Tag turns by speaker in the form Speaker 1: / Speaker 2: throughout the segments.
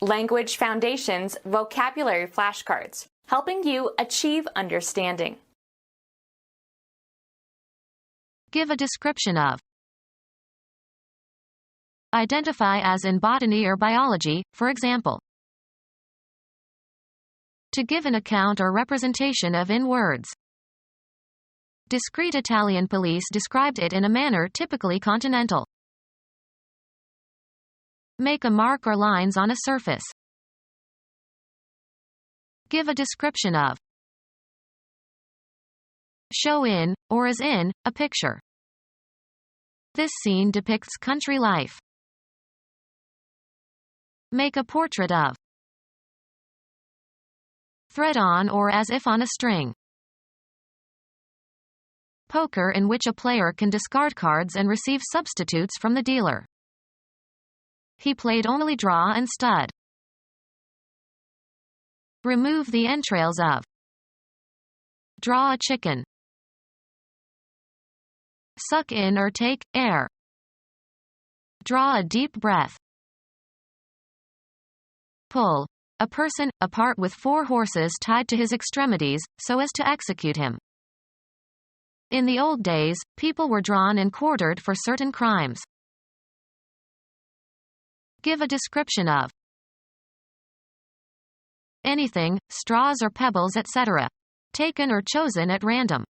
Speaker 1: Language Foundations Vocabulary Flashcards, helping you achieve understanding.
Speaker 2: Give a description of. Identify as in botany or biology, for example. To give an account or representation of in words. Discreet Italian police described it in a manner typically continental. Make a mark or lines on a surface. Give a description of. Show in, or as in, a picture. This scene depicts country life. Make a portrait of. Thread on or as if on a string. Poker, in which a player can discard cards and receive substitutes from the dealer. He played only draw and stud. Remove the entrails of. Draw a chicken. Suck in or take air. Draw a deep breath. Pull. A person, apart with 4 horses tied to his extremities, so as to execute him. In the old days, people were drawn and quartered for certain crimes. Give a description of. Anything, straws or pebbles, etc. Taken or chosen at random.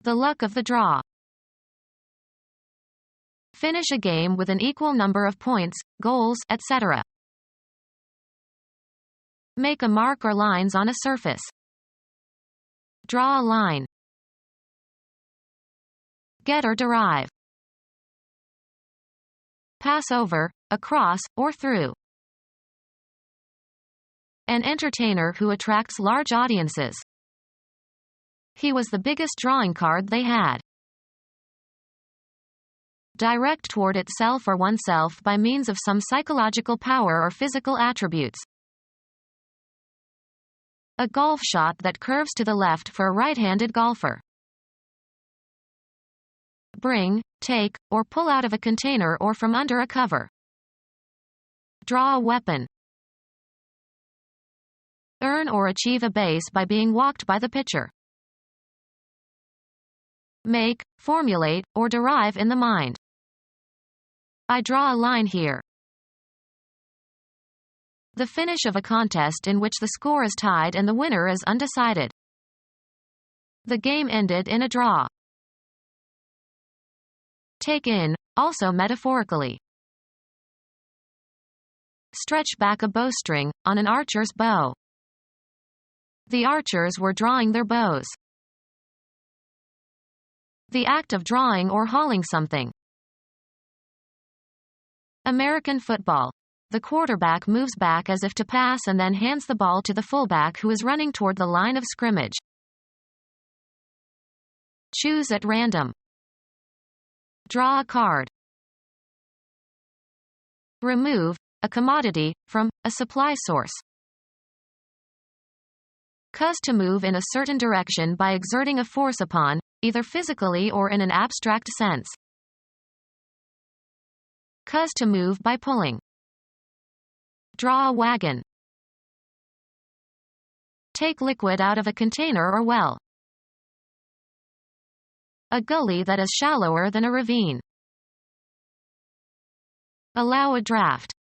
Speaker 2: The luck of the draw. Finish a game with an equal number of points, goals, etc. Make a mark or lines on a surface. Draw a line. Get or derive. Pass over, across, or through. An entertainer who attracts large audiences. He was the biggest drawing card they had. Direct toward itself or oneself by means of some psychological power or physical attributes. A golf shot that curves to the left for a right-handed golfer. Bring, take, or pull out of a container or from under a cover. Draw a weapon. Earn or achieve a base by being walked by the pitcher. Make, formulate, or derive in the mind. I draw a line here. The finish of a contest in which the score is tied and the winner is undecided. The game ended in a draw. Take in, also metaphorically. Stretch back a bowstring, on an archer's bow. The archers were drawing their bows. The act of drawing or hauling something. American football. The quarterback moves back as if to pass and then hands the ball to the fullback who is running toward the line of scrimmage. Choose at random. Draw a card. Remove, a commodity, from, a supply source. Cause to move in a certain direction by exerting a force upon, either physically or in an abstract sense. Cause to move by pulling. Draw a wagon. Take liquid out of a container or well. A gully that is shallower than a ravine. Allow a draft.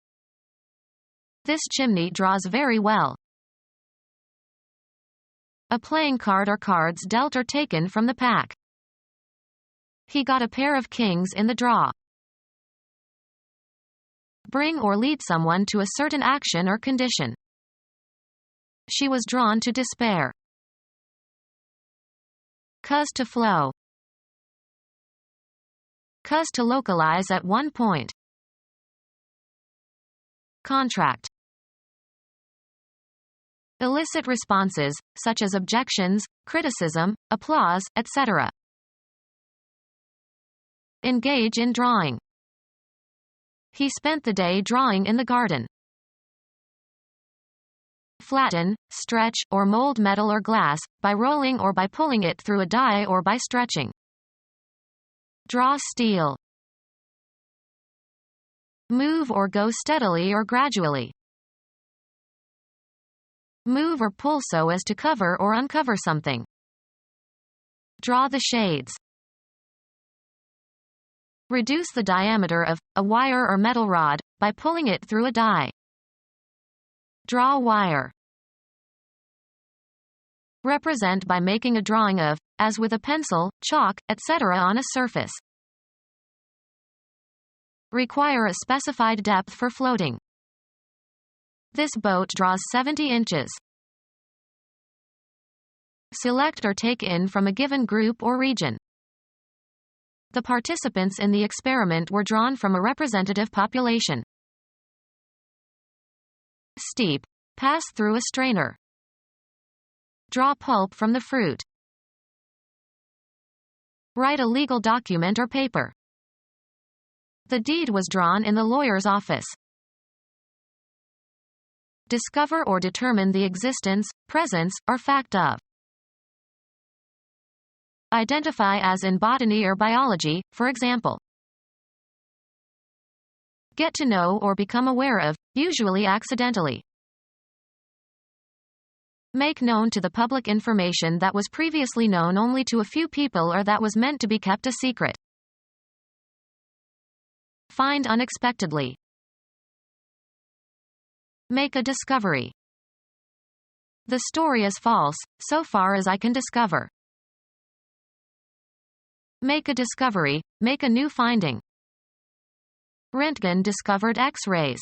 Speaker 2: This chimney draws very well. A playing card or cards dealt or taken from the pack. He got a pair of kings in the draw. Bring or lead someone to a certain action or condition. She was drawn to despair. Cause to flow. Cause to localize at one point. Contract. Elicit responses, such as objections, criticism, applause, etc. Engage in drawing. He spent the day drawing in the garden. Flatten, stretch, or mold metal or glass, by rolling or by pulling it through a die or by stretching. Draw steel. Move or go steadily or gradually. Move or pull so as to cover or uncover something. Draw the shades. Reduce the diameter of a wire or metal rod by pulling it through a die. Draw wire. Represent by making a drawing of, as with a pencil, chalk, etc. on a surface. Require a specified depth for floating. This boat draws 70 inches. Select or take in from a given group or region. The participants in the experiment were drawn from a representative population. Steep. Pass through a strainer. Draw pulp from the fruit. Write a legal document or paper. The deed was drawn in the lawyer's office. Discover or determine the existence, presence, or fact of. Identify as in botany or biology, for example. Get to know or become aware of, usually accidentally. Make known to the public information that was previously known only to a few people or that was meant to be kept a secret. Find unexpectedly. Make a discovery. The story is false, so far as I can discover. Make a discovery, make a new finding. Röntgen discovered X-rays.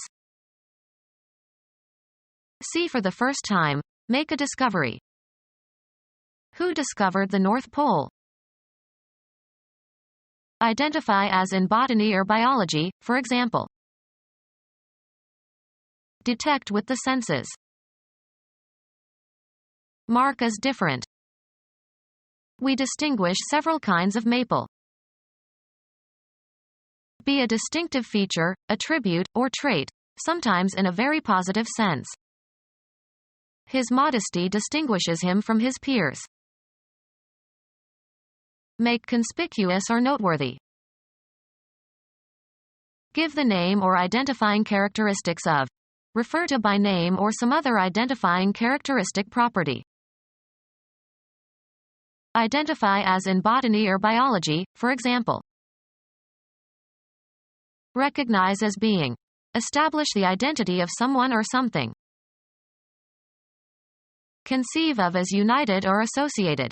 Speaker 2: See for the first time, make a discovery. Who discovered the North Pole? Identify as in botany or biology, for example. Detect with the senses. Mark as different. We distinguish several kinds of maple. Be a distinctive feature, attribute, or trait, sometimes in a very positive sense. His modesty distinguishes him from his peers. Make conspicuous or noteworthy. Give the name or identifying characteristics of. Refer to by name or some other identifying characteristic property. Identify as in botany or biology, for example. Recognize as being. Establish the identity of someone or something. Conceive of as united or associated.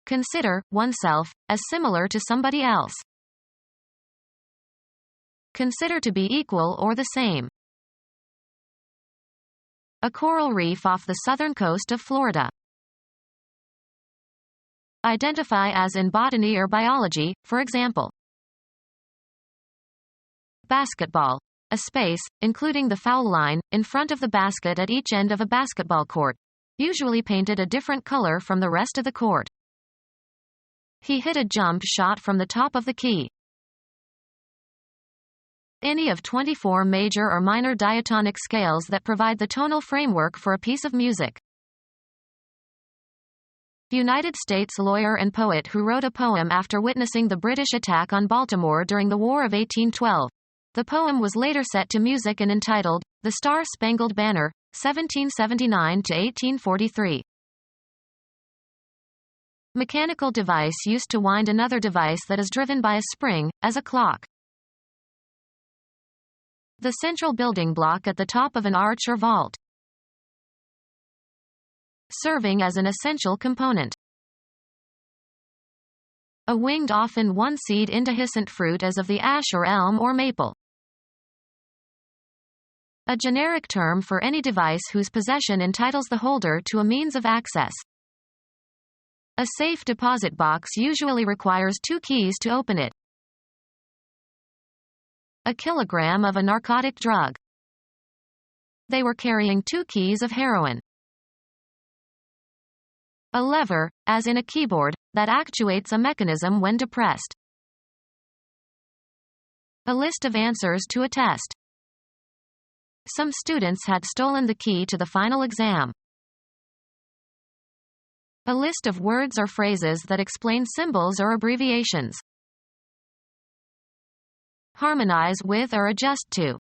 Speaker 2: Consider oneself as similar to somebody else. Consider to be equal or the same. A coral reef off the southern coast of Florida. Identify as in botany or biology, for example. Basketball. A space, including the foul line, in front of the basket at each end of a basketball court, usually painted a different color from the rest of the court. He hit a jump shot from the top of the key. Any of 24 major or minor diatonic scales that provide the tonal framework for a piece of music. United States lawyer and poet who wrote a poem after witnessing the British attack on Baltimore during the War of 1812. The poem was later set to music and entitled, The Star-Spangled Banner, 1779–1843. Mechanical device used to wind another device that is driven by a spring, as a clock. The central building block at the top of an arch or vault. Serving as an essential component. A winged often one-seed indehiscent fruit as of the ash or elm or maple. A generic term for any device whose possession entitles the holder to a means of access. A safe deposit box usually requires 2 keys to open it. A kilogram of a narcotic drug. They were carrying 2 keys of heroin. A lever, as in a keyboard, that actuates a mechanism when depressed. A list of answers to a test. Some students had stolen the key to the final exam. A list of words or phrases that explain symbols or abbreviations. harmonize with or adjust to.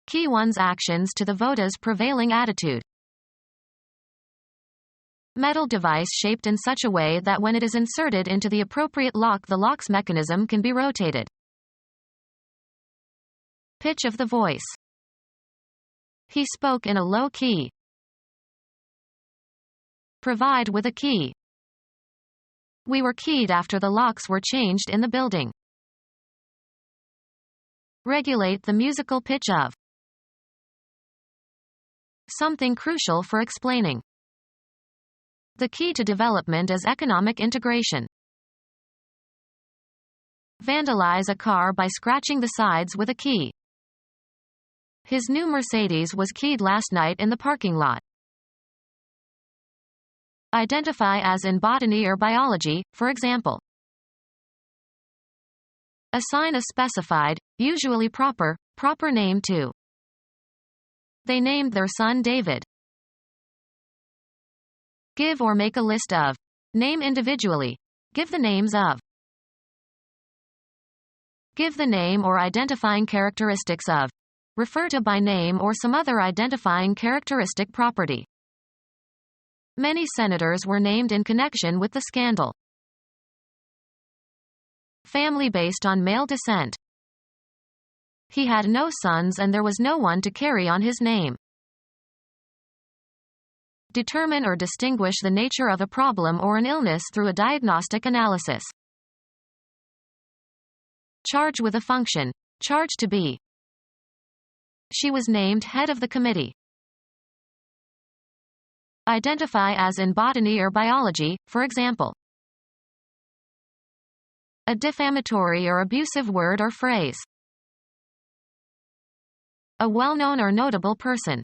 Speaker 2: Key one's actions to the voter's prevailing attitude. Metal device shaped in such a way that when it is inserted into the appropriate lock, the lock's mechanism can be rotated. Pitch of the voice. He spoke in a low key. Provide with a key. We were keyed after the locks were changed in the building. Regulate the musical pitch of. Something crucial for explaining. The key to development is economic integration. Vandalize a car by scratching the sides with a key. His new Mercedes was keyed last night in the parking lot. Identify as in botany or biology, for example. Assign a specified, usually proper name to. They named their son David. Give or make a list of. Name individually. Give the names of. Give the name or identifying characteristics of. Refer to by name or some other identifying characteristic property. Many senators were named in connection with the scandal. Family based on male descent. He had no sons and there was no one to carry on his name. Determine or distinguish the nature of a problem or an illness through a diagnostic analysis. Charge with a function. Charge to be. She was named head of the committee. Identify as in botany or biology, for example. A defamatory or abusive word or phrase. A well-known or notable person.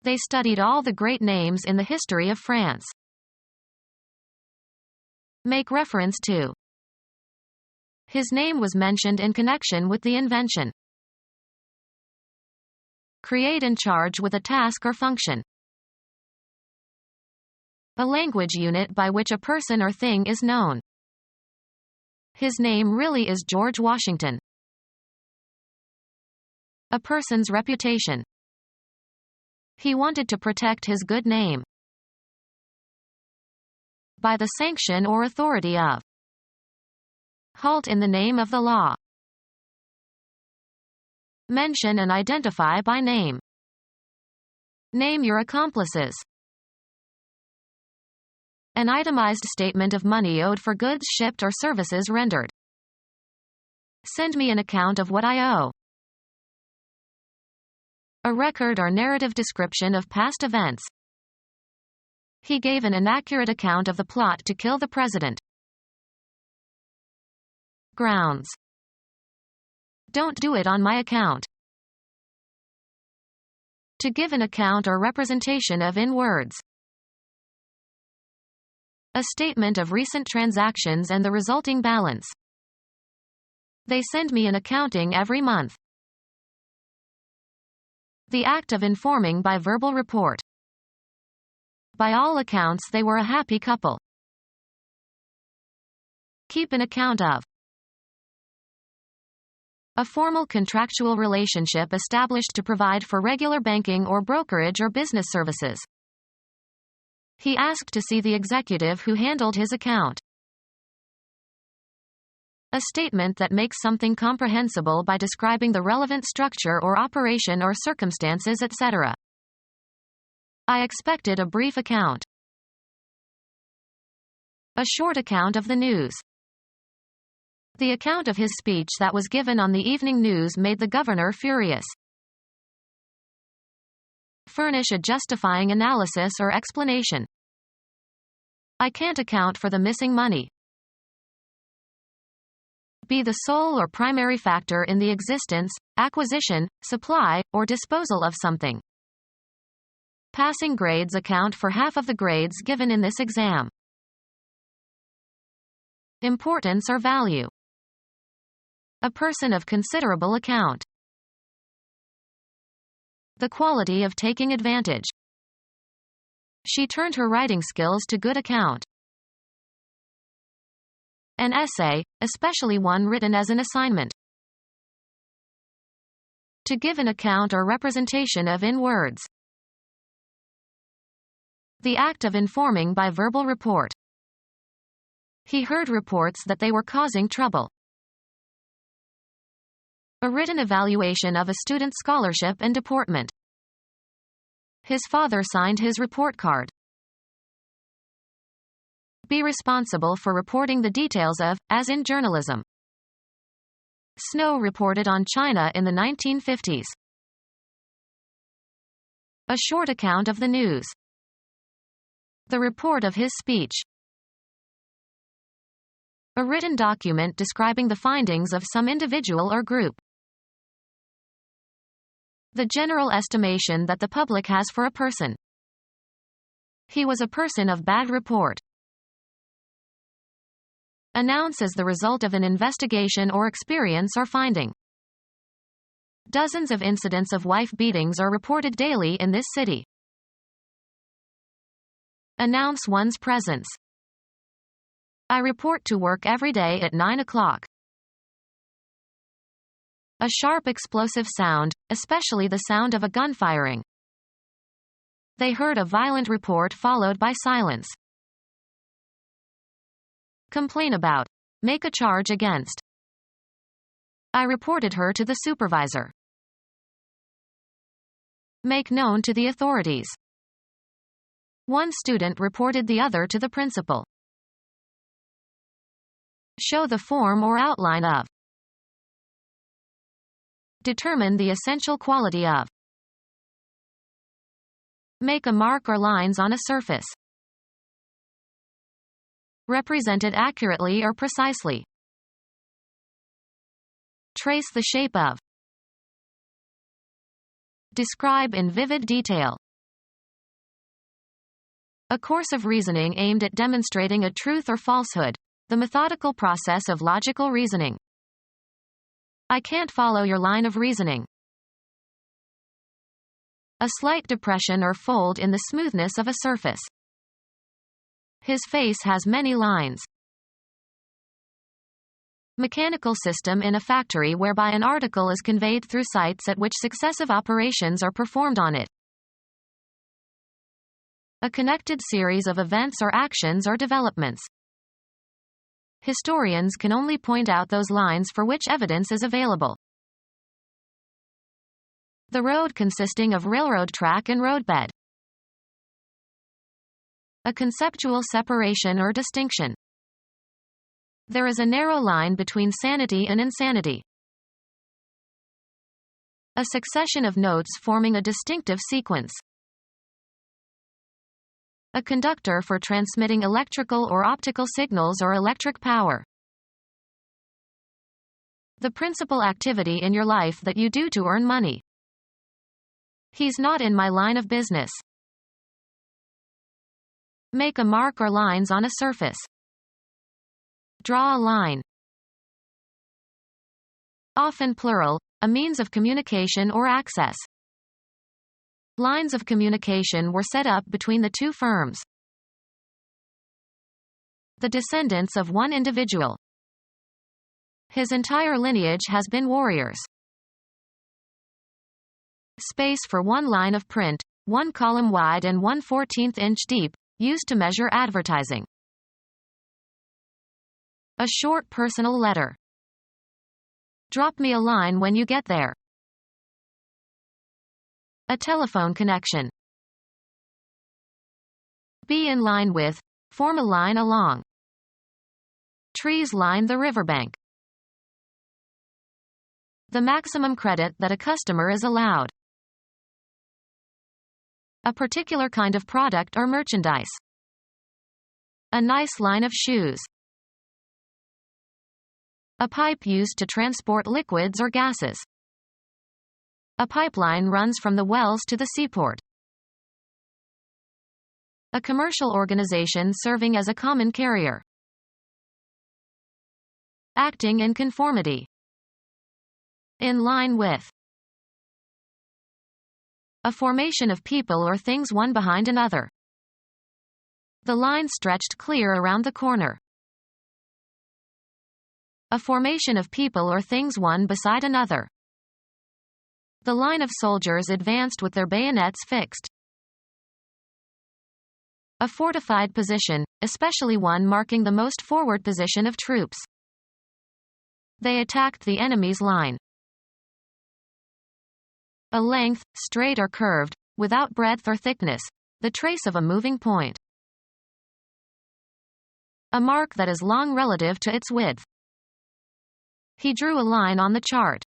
Speaker 2: They studied all the great names in the history of France. Make reference to. His name was mentioned in connection with the invention. Create and charge with a task or function. A language unit by which a person or thing is known. His name really is George Washington. A person's reputation. He wanted to protect his good name. By the sanction or authority of. Halt in the name of the law. Mention and identify by name. Name your accomplices. An itemized statement of money owed for goods shipped or services rendered. Send me an account of what I owe. A record or narrative description of past events. He gave an inaccurate account of the plot to kill the president. Grounds. Don't do it on my account. To give an account or representation of in words. A statement of recent transactions and the resulting balance. They send me an accounting every month. The act of informing by verbal report. By all accounts they were a happy couple. Keep an account of. A formal contractual relationship established to provide for regular banking or brokerage or business services. He asked to see the executive who handled his account. A statement that makes something comprehensible by describing the relevant structure or operation or circumstances, etc. I expected a brief account. A short account of the news. The account of his speech that was given on the evening news made the governor furious. Furnish a justifying analysis or explanation. I can't account for the missing money. Be the sole or primary factor in the existence, acquisition, supply, or disposal of something. Passing grades account for half of the grades given in this exam. Importance or value. A person of considerable account. The quality of taking advantage. She turned her writing skills to good account. An essay, especially one written as an assignment. To give an account or representation of in words. The act of informing by verbal report. He heard reports that they were causing trouble. A written evaluation of a student's scholarship and deportment. His father signed his report card. Be responsible for reporting the details of, as in journalism. Snow reported on China in the 1950s. A short account of the news. The report of his speech. A written document describing the findings of some individual or group. The general estimation that the public has for a person. He was a person of bad report. Announce as the result of an investigation or experience or finding. Dozens of incidents of wife beatings are reported daily in this city. Announce one's presence. I report to work every day at 9 o'clock. A sharp explosive sound, especially the sound of a gun firing. They heard a violent report followed by silence. Complain about. Make a charge against. I reported her to the supervisor. Make known to the authorities. One student reported the other to the principal. Show the form or outline of. Determine the essential quality of. Make a mark or lines on a surface. Represented accurately or precisely. Trace the shape of. Describe in vivid detail. A course of reasoning aimed at demonstrating a truth or falsehood. The methodical process of logical reasoning. I can't follow your line of reasoning. A slight depression or fold in the smoothness of a surface. His face has many lines. Mechanical system in a factory whereby an article is conveyed through sites at which successive operations are performed on it. A connected series of events or actions or developments. Historians can only point out those lines for which evidence is available. The road consisting of railroad track and roadbed. A conceptual separation or distinction. There is a narrow line between sanity and insanity. A succession of notes forming a distinctive sequence. A conductor for transmitting electrical or optical signals or electric power. The principal activity in your life that you do to earn money. He's not in my line of business. Make a mark or lines on a surface. Draw a line. Often plural, a means of communication or access. Lines of communication were set up between the two firms. The descendants of one individual. His entire lineage has been warriors. Space for one line of print, 1 column wide and 1/14 inch deep, used to measure advertising. A short personal letter. Drop me a line when you get there. A telephone connection. Be in line with, form a line along. Trees line the riverbank. The maximum credit that a customer is allowed. A particular kind of product or merchandise. A nice line of shoes. A pipe used to transport liquids or gases. A pipeline runs from the wells to the seaport. A commercial organization serving as a common carrier. Acting in conformity. In line with. A formation of people or things one behind another. The line stretched clear around the corner. A formation of people or things one beside another. The line of soldiers advanced with their bayonets fixed. A fortified position, especially one marking the most forward position of troops. They attacked the enemy's line. A length, straight or curved, without breadth or thickness, the trace of a moving point. A mark that is long relative to its width. He drew a line on the chart.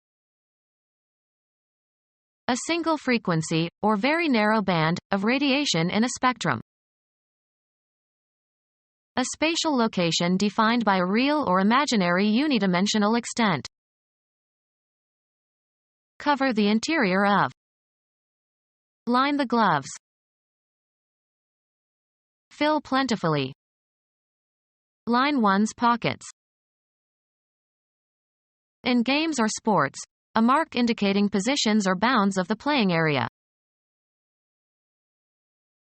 Speaker 2: A single frequency, or very narrow band, of radiation in a spectrum. A spatial location defined by a real or imaginary unidimensional extent. Cover the interior of. Line the gloves. Fill plentifully. Line one's pockets. In games or sports, a mark indicating positions or bounds of the playing area.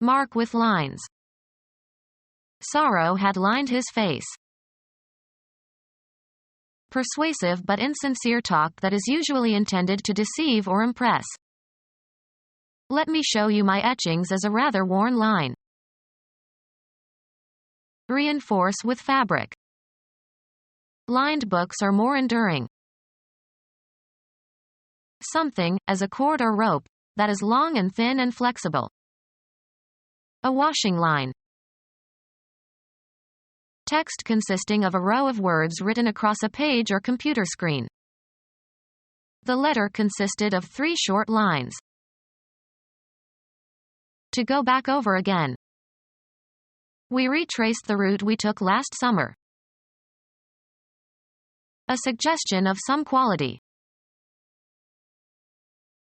Speaker 2: Mark with lines. Sorrow had lined his face. Persuasive but insincere talk that is usually intended to deceive or impress. Let me show you my etchings as a rather worn line. Reinforce with fabric. Lined books are more enduring. Something, as a cord or rope, that is long and thin and flexible. A washing line. Text consisting of a row of words written across a page or computer screen. The letter consisted of 3 short lines. To go back over again. We retraced the route we took last summer. A suggestion of some quality.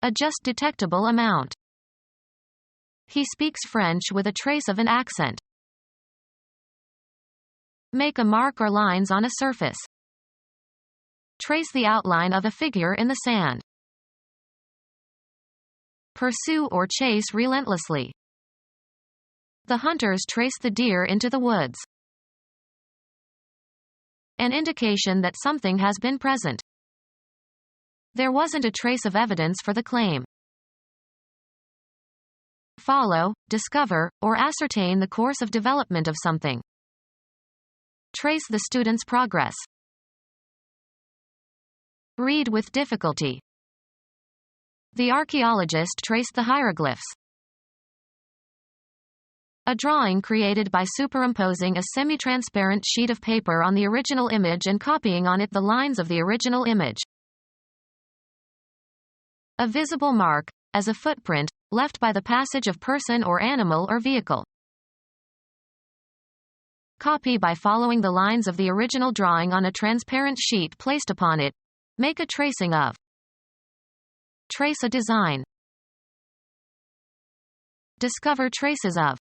Speaker 2: A just detectable amount. He speaks French with a trace of an accent. Make a mark or lines on a surface. Trace the outline of a figure in the sand. Pursue or chase relentlessly. The hunters trace the deer into the woods. An indication that something has been present. There wasn't a trace of evidence for the claim. Follow, discover, or ascertain the course of development of something. Trace the student's progress. Read with difficulty. The archaeologist traced the hieroglyphs. A drawing created by superimposing a semi-transparent sheet of paper on the original image and copying on it the lines of the original image. A visible mark, as a footprint, left by the passage of person or animal or vehicle. Copy by following the lines of the original drawing on a transparent sheet placed upon it. Make a tracing of. Trace a design. Discover traces of.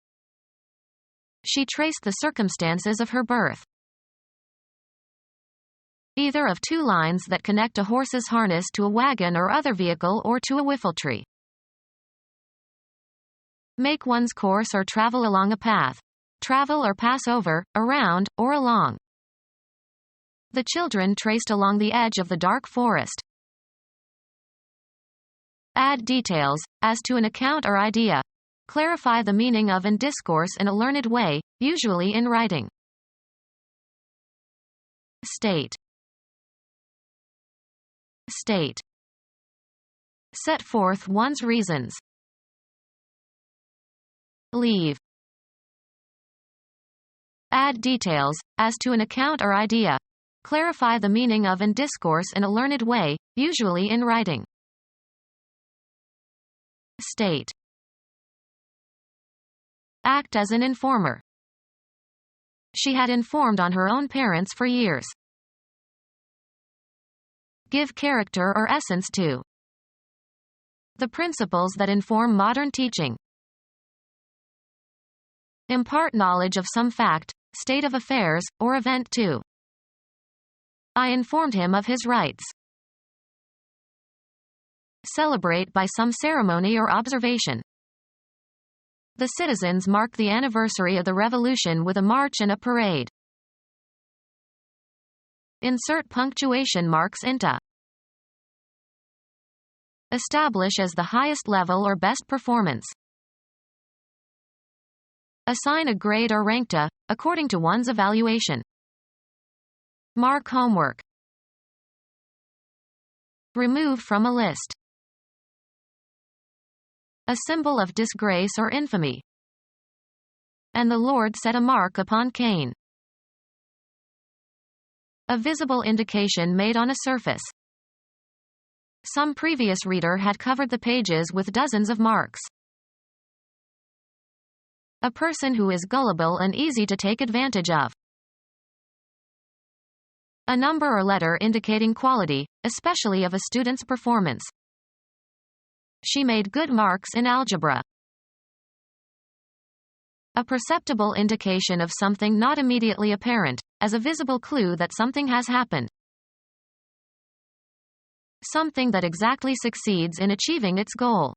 Speaker 2: She traced the circumstances of her birth. Either of 2 lines that connect a horse's harness to a wagon or other vehicle or to a whiffletree. Make one's course or travel along a path. Travel or pass over, around, or along. The children traced along the edge of the dark forest. Add details, as to an account or idea. Clarify the meaning of and discourse in a learned way, usually in writing. State. State. Set forth one's reasons. Leave. Add details, as to an account or idea. Clarify the meaning of and discourse in a learned way, usually in writing. State. Act as an informer. She had informed on her own parents for years. Give character or essence to. The principles that inform modern teaching. Impart knowledge of some fact, state of affairs, or event to. I informed him of his rights. Celebrate by some ceremony or observation. The citizens marked the anniversary of the revolution with a march and a parade. Insert punctuation marks into. Establish as the highest level or best performance. Assign a grade or rank to, according to one's evaluation. Mark homework. Remove from a list. A symbol of disgrace or infamy. And the Lord set a mark upon Cain. A visible indication made on a surface. Some previous reader had covered the pages with dozens of marks. A person who is gullible and easy to take advantage of. A number or letter indicating quality, especially of a student's performance. She made good marks in algebra. A perceptible indication of something not immediately apparent, as a visible clue that something has happened. Something that exactly succeeds in achieving its goal.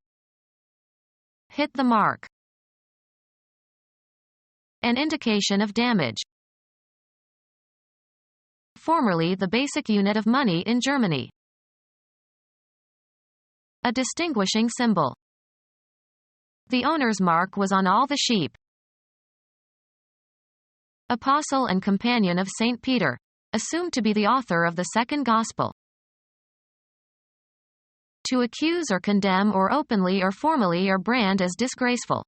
Speaker 2: Hit the mark. An indication of damage. Formerly the basic unit of money in Germany. A distinguishing symbol. The owner's mark was on all the sheep. Apostle and companion of St. Peter, assumed to be the author of the second gospel. To accuse or condemn or openly or formally or brand as disgraceful.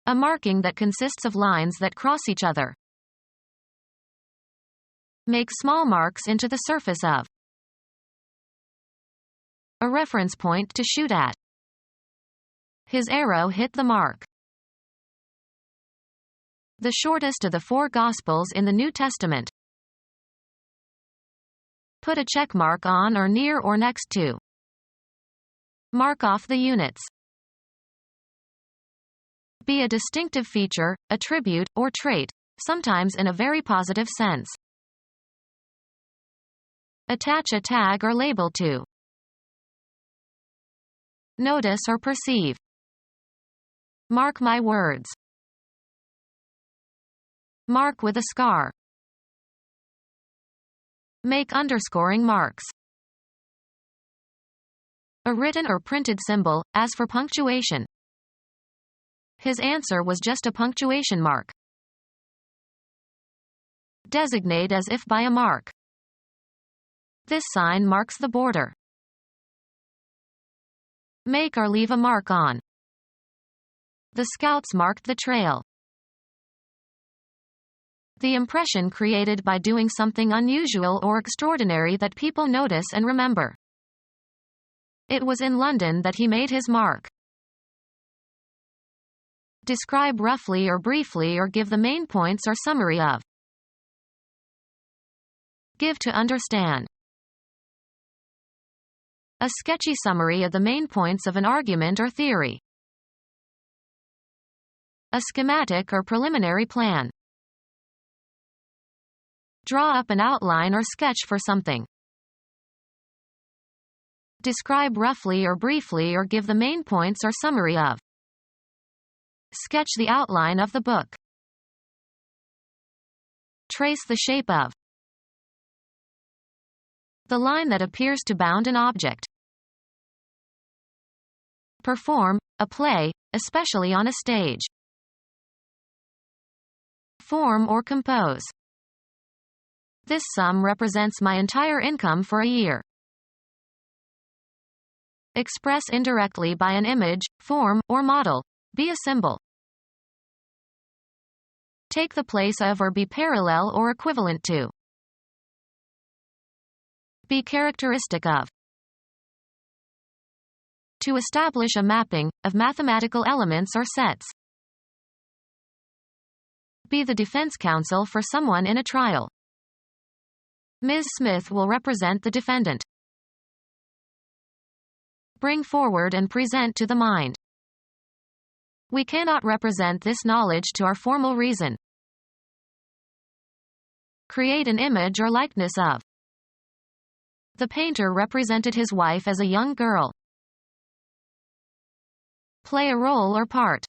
Speaker 2: A marking that consists of lines that cross each other. Make small marks into the surface of. A reference point to shoot at. His arrow hit the mark. The shortest of the 4 Gospels in the New Testament. Put a check mark on or near or next to. Mark off the units. Be a distinctive feature, attribute, or trait, sometimes in a very positive sense. Attach a tag or label to. Notice or perceive. Mark my words. Mark with a scar. Make underscoring marks. A written or printed symbol, as for punctuation. His answer was just a punctuation mark. Designate as if by a mark. This sign marks the border. Make or leave a mark on. The scouts marked the trail. The impression created by doing something unusual or extraordinary that people notice and remember. It was in London that he made his mark. Describe roughly or briefly or give the main points or summary of. Give to understand. A sketchy summary of the main points of an argument or theory. A schematic or preliminary plan. Draw up an outline or sketch for something. Describe roughly or briefly or give the main points or summary of. Sketch the outline of the book. Trace the shape of. The line that appears to bound an object. Perform, a play, especially on a stage. Form or compose. This sum represents my entire income for a year. Express indirectly by an image, form, or model. Be a symbol. Take the place of or be parallel or equivalent to. Be characteristic of. To establish a mapping, of mathematical elements or sets. Be the defense counsel for someone in a trial. Ms. Smith will represent the defendant. Bring forward and present to the mind. We cannot represent this knowledge to our formal reason. Create an image or likeness of. The painter represented his wife as a young girl. Play a role or part.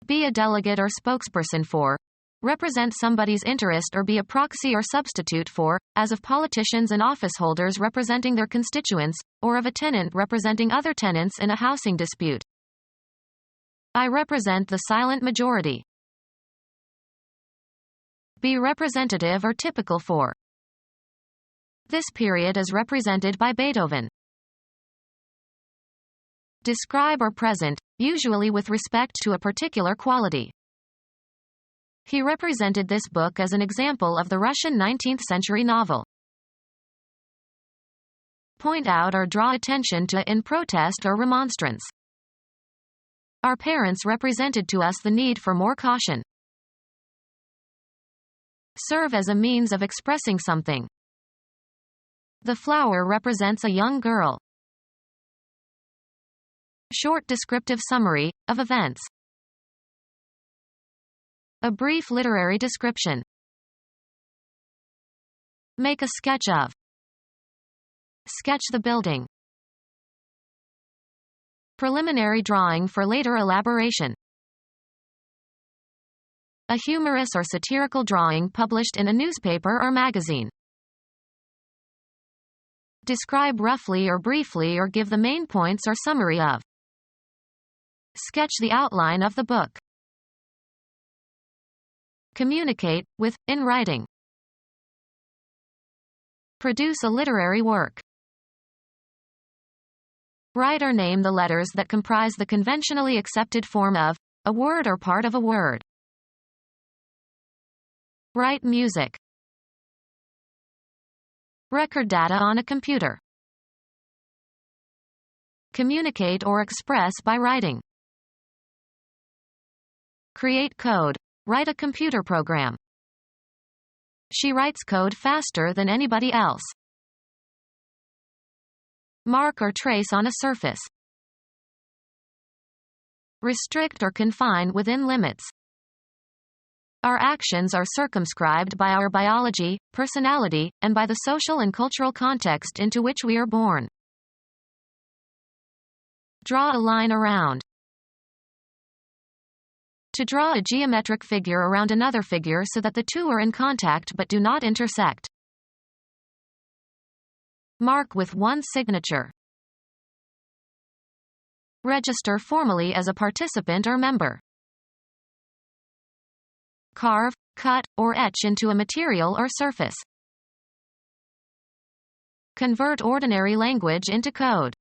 Speaker 2: Be a delegate or spokesperson for. represent somebody's interest or be a proxy or substitute for, as of politicians and office holders representing their constituents, or of a tenant representing other tenants in a housing dispute. I represent the silent majority. Be representative or typical for. This period is represented by Beethoven. Describe or present, usually with respect to a particular quality. He represented this book as an example of the Russian 19th-century novel. Point out or draw attention to in protest or remonstrance. Our parents represented to us the need for more caution. Serve as a means of expressing something. The flower represents a young girl. Short descriptive summary of events. A brief literary description. Make a sketch of. Sketch the building. Preliminary drawing for later elaboration. A humorous or satirical drawing published in a newspaper or magazine. Describe roughly or briefly or give the main points or summary of. Sketch the outline of the book. Communicate, with, in writing. Produce a literary work. Write or name the letters that comprise the conventionally accepted form of a word or part of a word. Write music. Record data on a computer. Communicate or express by writing. Create code. Write a computer program. She writes code faster than anybody else. Mark or trace on a surface. Restrict or confine within limits. Our actions are circumscribed by our biology, personality, and by the social and cultural context into which we are born. Draw a line around. To draw a geometric figure around another figure so that the two are in contact but do not intersect. Mark with one signature. Register formally as a participant or member. Carve, cut, or etch into a material or surface. Convert ordinary language into code.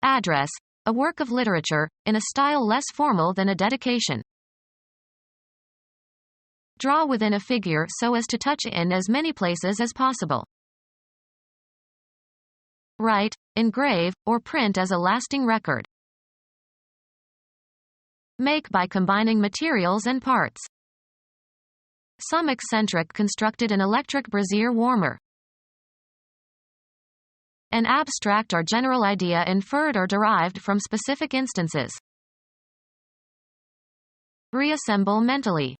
Speaker 2: Address. A work of literature, in a style less formal than a dedication. Draw within a figure so as to touch in as many places as possible. Write, engrave, or print as a lasting record. Make by combining materials and parts. Some eccentric constructed an electric brazier warmer. An abstract or general idea inferred or derived from specific instances. Reassemble mentally.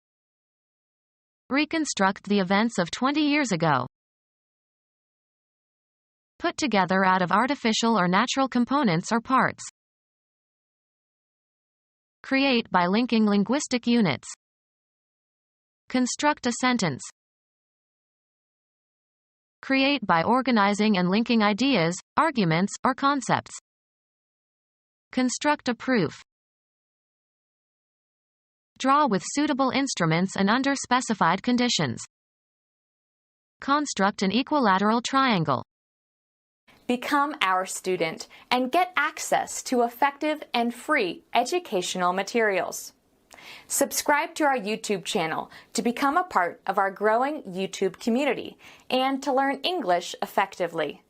Speaker 2: Reconstruct the events of 20 years ago. Put together out of artificial or natural components or parts. Create by linking linguistic units. Construct a sentence. Create by organizing and linking ideas, arguments, or concepts. Construct a proof. Draw with suitable instruments and under specified conditions. Construct an equilateral triangle.
Speaker 1: Become our student and get access to effective and free educational materials. Subscribe to our YouTube channel to become a part of our growing YouTube community and to learn English effectively.